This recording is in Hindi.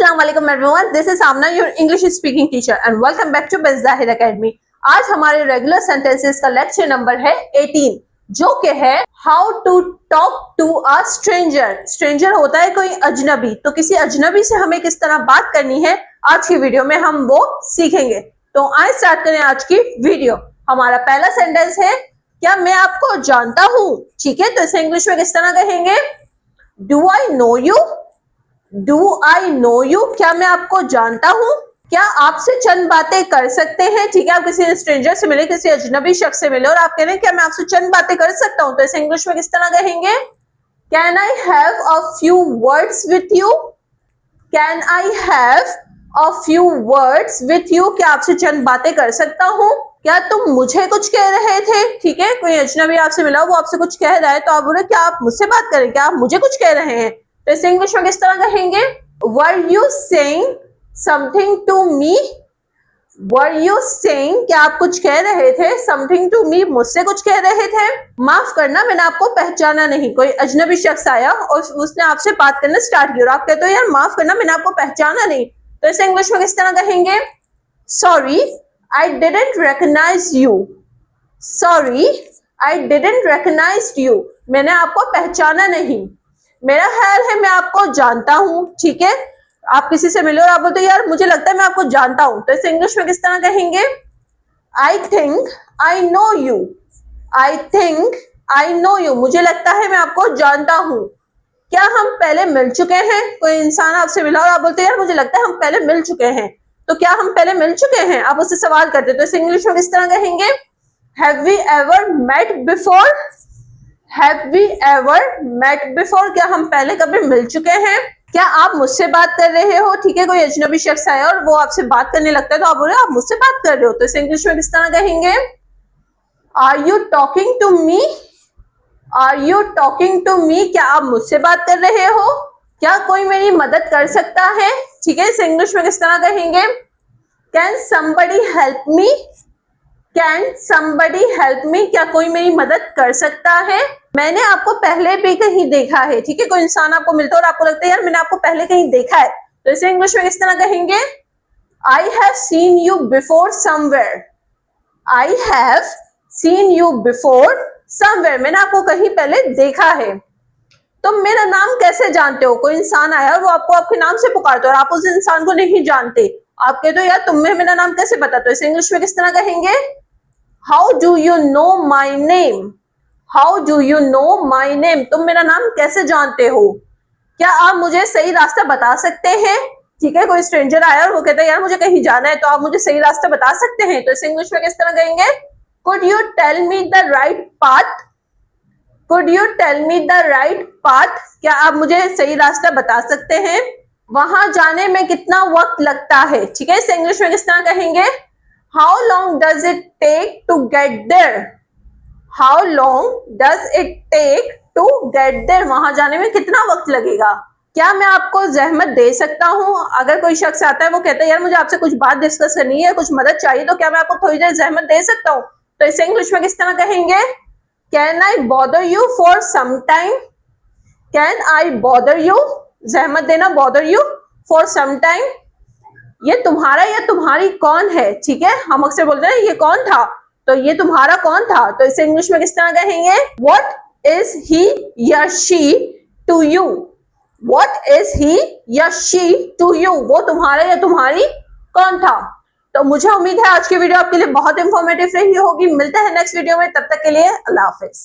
Assalamualaikum everyone, this is Amna, your English speaking teacher and welcome back to Best Zahir Academy। आज हमारे रेगुलर सेंटेंसेस का लेक्चर नंबर है 18 जो कि है how to talk to a stranger. Stranger होता है कोई अजनबी, तो किसी अजनबी से हमें किस तरह बात करनी है आज की वीडियो में हम वो सीखेंगे। तो आइए स्टार्ट करें आज की वीडियो। हमारा पहला सेंटेंस है क्या मैं आपको जानता हूँ। ठीक है, तो इसे इंग्लिश में किस तरह कहेंगे, do I know you. Do I know you, क्या मैं आपको जानता हूँ। क्या आपसे चंद बातें कर सकते हैं। ठीक है, आप किसी स्ट्रेंजर से मिले, किसी अजनबी शख्स से मिले और आप कह रहे हैं क्या मैं आपसे चंद बातें कर सकता हूँ, तो इसे इंग्लिश में किस तरह कहेंगे, can I have a few words with you. Can I have a few words with you, क्या आपसे चंद बातें कर सकता हूँ। क्या तुम मुझे कुछ कह रहे थे। ठीक है, कोई अजनबी आपसे मिला, वो आपसे कुछ कह रहा है तो आप बोले क्या आप मुझसे बात करें, क्या आप मुझे कुछ कह रहे हैं, तो इसे इंग्लिश में किस तरह कहेंगे, were you saying something to me. Were you saying, क्या आप कुछ कह रहे थे, समथिंग टू मी, मुझसे कुछ कह रहे थे। माफ करना मैंने आपको पहचाना नहीं, कोई अजनबी शख्स आया और उसने आपसे बात करना स्टार्ट किया और आप कहते हो यार माफ करना मैंने आपको पहचाना नहीं, तो इसे इंग्लिश में किस तरह कहेंगे, sorry I didn't recognise you. Sorry I didn't recognise you, मैंने आपको पहचाना नहीं। मेरा ख्याल है मैं आपको जानता हूं। ठीक है, आप किसी से मिले और आप बोलते यार मुझे लगता है मैं आपको जानता हूं, तो इसे इंग्लिश में किस तरह कहेंगे, I think I know you. I think I know you, मुझे लगता है मैं आपको जानता हूं। क्या हम पहले मिल चुके हैं। कोई इंसान आपसे मिला और आप बोलते यार मुझे लगता है हम पहले मिल चुके हैं, तो क्या हम पहले मिल चुके हैं, आप उससे सवाल करते, तो इसे इंग्लिश में किस तरह कहेंगे, have we ever met before. Have we ever met before, क्या हम पहले कभी मिल चुके हैं। क्या आप मुझसे बात कर रहे हो। ठीक है, कोई अजनबी शख्स आया और वो आपसे बात करने लगता है तो आप बोले आप मुझसे बात कर रहे हो, तो इसे इंग्लिश में किस तरह कहेंगे, are you talking to me. Are you talking to me, क्या आप मुझसे बात कर रहे हो। क्या कोई मेरी मदद कर सकता है। ठीक है, इसे इंग्लिश में किस तरह कहेंगे, can somebody help me. Can somebody help me, क्या कोई मेरी मदद कर सकता है। मैंने आपको पहले भी कहीं देखा है। ठीक है, कोई इंसान आपको मिलता है और आपको लगता है यार मैंने आपको पहले कहीं देखा है, तो इसे इंग्लिश में किस तरह कहेंगे, I have seen you before somewhere. I have seen you before somewhere, मैंने आपको कहीं पहले देखा है। तुम मेरा नाम कैसे जानते हो। कोई इंसान आया और वो आपको आपके नाम से पुकारते हो और आप उस इंसान को नहीं जानते, आप कहते हो यार तुम्हें मेरा नाम कैसे पता, तो इसे इंग्लिश में किस तरह कहेंगे, how do you know my name. How do you know my name, तुम मेरा नाम कैसे जानते हो। क्या आप मुझे सही रास्ता बता सकते हैं। ठीक है, कोई स्ट्रेंजर आया और वो कहता है यार मुझे कहीं जाना है, तो आप मुझे सही रास्ता बता सकते हैं, तो इसे इंग्लिश में किस तरह कहेंगे, could you tell me the right path. Could you tell me the right path, क्या आप मुझे सही रास्ता बता सकते हैं। वहां जाने में कितना वक्त लगता है। ठीक है, इसे इंग्लिश में किस तरह कहेंगे, how long does it take to get there. How long does it take to get there, वहां जाने में कितना वक्त लगेगा। क्या मैं आपको जहमत दे सकता हूं। अगर कोई शख्स आता है वो कहता है यार मुझे आपसे कुछ बात डिस्कस करनी है, कुछ मदद चाहिए, तो क्या मैं आपको थोड़ी देर जहमत दे सकता हूं, तो इसे इंग्लिश में किस तरह कहेंगे, can I bother you for some time. Can I bother you, जहमत देना, bother you for some time, ये तुम्हारा या तुम्हारी कौन है। ठीक है, हम अक्सर बोलते हैं ये कौन था, तो ये तुम्हारा कौन था, तो इसे इंग्लिश में किस तरह कहेंगे, व्हाट इज ही या she to you. What is he या शी टू यू, वो तुम्हारा या तुम्हारी कौन था। तो मुझे उम्मीद है आज की वीडियो आपके लिए बहुत इंफॉर्मेटिव रही होगी। मिलते हैं नेक्स्ट वीडियो में, तब तक के लिए अल्लाह हाफिज।